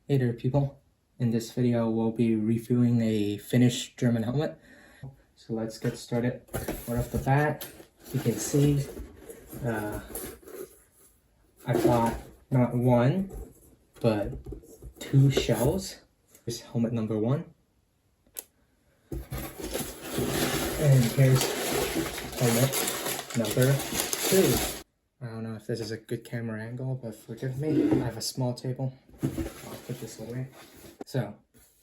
Hey there people, in this video we'll be reviewing a Finnish German helmet. So let's get started. Right off the bat, you can see I bought not one, but two shells. Here's helmet number one. And here's helmet number two. I don't know if this is a good camera angle, but forgive me, I have a small table. I'll put this away. So,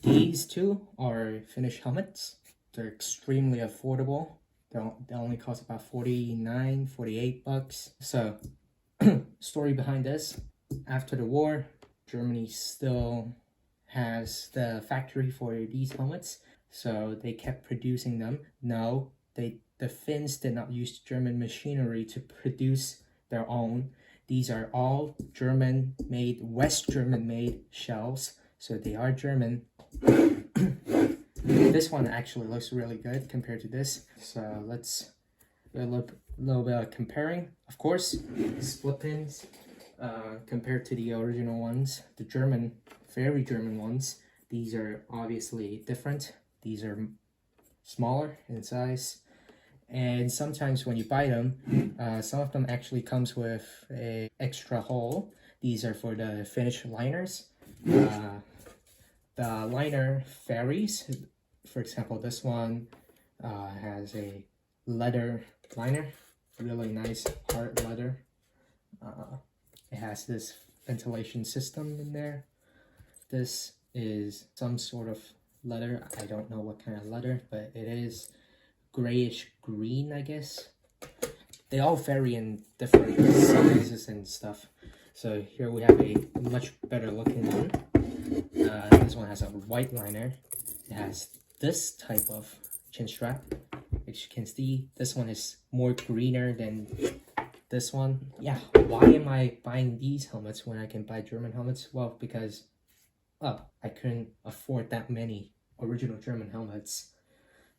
these two are Finnish helmets. They're extremely affordable. They only cost about 49, 48 bucks. So, story behind this. After the war, Germany still has the factory for these helmets. So, they kept producing them. No, the Finns did not use German machinery to produce their own. These are all German-made, West German-made shells, so they are German. This one actually looks really good compared to this, so let's do a little bit of comparing. Of course, split pins compared to the original ones, the German, very German ones, these are obviously different. These are smaller in size. And sometimes when you buy them, some of them actually comes with a extra hole. These are for the Finnish liners. The liner varies. For example, this one has a leather liner, really nice hard leather. It has this ventilation system in there. This is some sort of leather. I don't know what kind of leather, but it is grayish green, I guess. They all vary in different sizes and stuff. So here we have a much better looking one. This one has a white liner. It has this type of chin strap, which you can see. This one is more greener than this one. Yeah, why am I buying these helmets when I can buy German helmets? Well, because I couldn't afford that many original German helmets.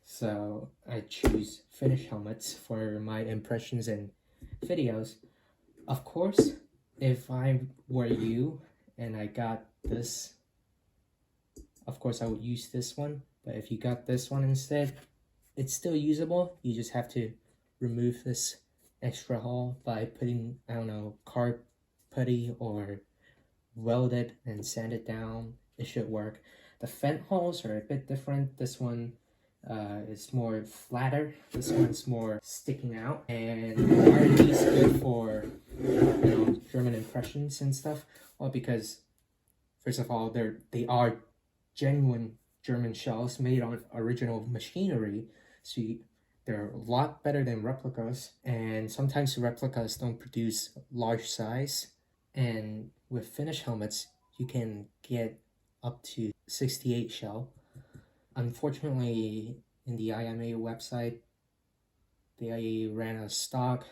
So I choose Finnish helmets for my impressions and videos. Of course, if I were you and I got this, of course I would use this one. But if you got this one instead, it's still usable. You just have to remove this extra hull by putting, I don't know, card putty or weld it and sand it down. It should work. The vent holes are a bit different. This one it's more flatter. This one's more sticking out. And why are these good for, German impressions and stuff? Well, because first of all, they are genuine German shells made on original machinery. So they're a lot better than replicas. And sometimes replicas don't produce large size. And with Finnish helmets, you can get up to 68 shell. Unfortunately, in the IMA website, they ran out of stock.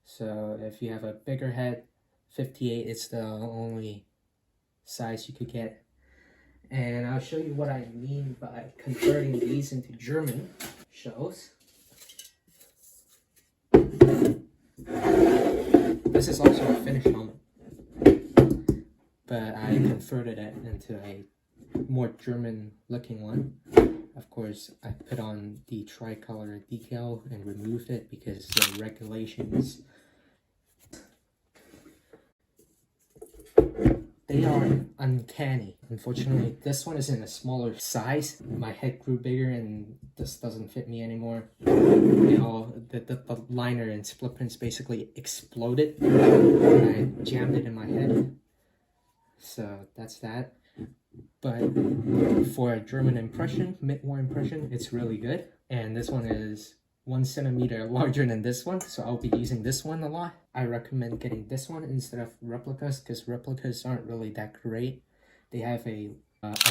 So if you have a bigger head, 58 is the only size you could get. And I'll show you what I mean by converting these into German shells. This is also a Finnish helmet, but I converted it into a more German looking one. Of course, I put on the tricolor decal and removed it because the regulations, they are uncanny. Unfortunately, this one is in a smaller size. My head grew bigger and this doesn't fit me anymore. The liner and split pins basically exploded and I jammed it in my head. So that's that. But for a German impression, mid-war impression, it's really good. And this one is 1 centimeter larger than this one, so I'll be using this one a lot. I recommend getting this one instead of replicas because replicas aren't really that great. They have a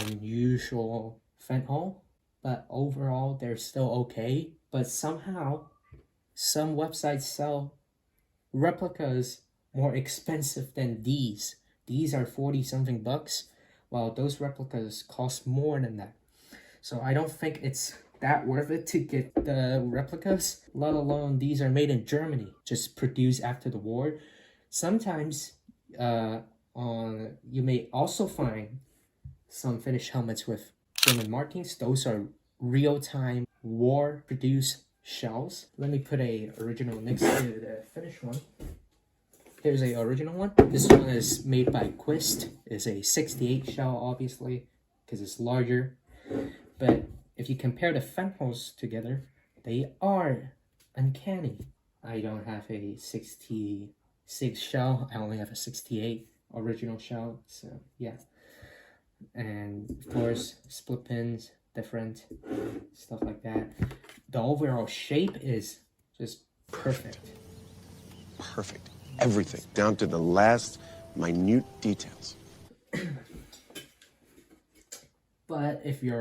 unusual vent hole, but overall they're still okay. But somehow, some websites sell replicas more expensive than these. These are 40 something bucks. While those replicas cost more than that. So I don't think it's that worth it to get the replicas, let alone these are made in Germany, just produced after the war. Sometimes you may also find some Finnish helmets with German markings. Those are real-time war-produced shells. Let me put a original next to the Finnish one. Here's a original one. This one is made by Quist. It's a 68 shell, obviously, because it's larger. But if you compare the fan holes together, they are uncanny. I don't have a 66 shell. I only have a 68 original shell. So yeah. And of course, split pins, different stuff like that. The overall shape is just perfect. Perfect. Everything, down to the last minute details. But if you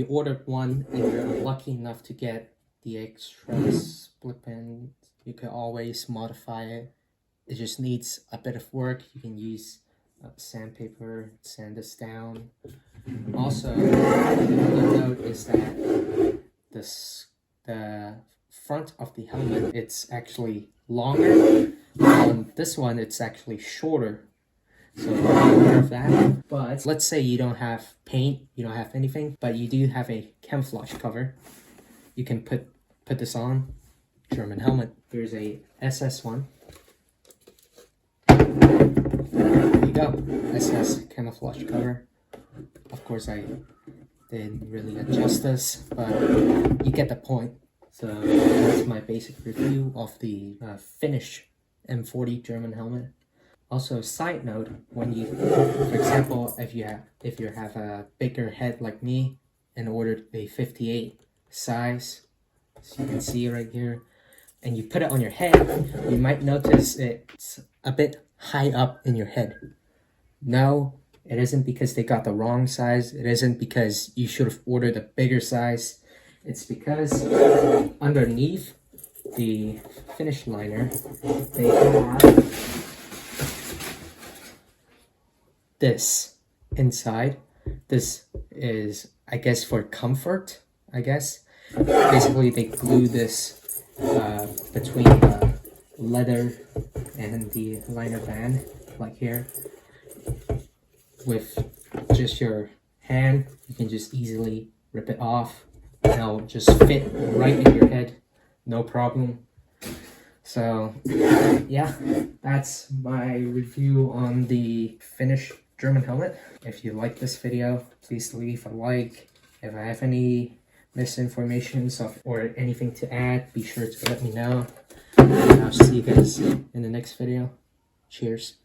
ordered one and you're lucky enough to get the extra split pin, you can always modify it. It just needs a bit of work. You can use sandpaper, sand this down. Also, another note is that the front of the helmet, it's actually longer. On this one, it's actually shorter. So be aware of that. But let's say you don't have paint, you don't have anything, but you do have a camouflage cover. You can put this on. German helmet. Here's a SS one. There you go. SS camouflage cover. Of course, I didn't really adjust this, but you get the point. So that's my basic review of the Finnish M40 German helmet. Also, side note, when you, for example, if you have a bigger head like me and ordered a 58 size, so you can see right here, and you put it on your head, you might notice it's a bit high up in your head. No, it isn't because they got the wrong size. It isn't because you should have ordered a bigger size. It's because underneath the finish liner, they have this inside. This is, I guess, for comfort, I guess. Basically, they glue this between the leather and the liner band, like here. With just your hand, you can just easily rip it off. It'll just fit right in your head, no problem. So yeah, that's my review on the Finnish German helmet. If you like this video, please leave a like. If I have any misinformation or anything to add, be sure to let me know. And I'll see you guys in the next video. Cheers.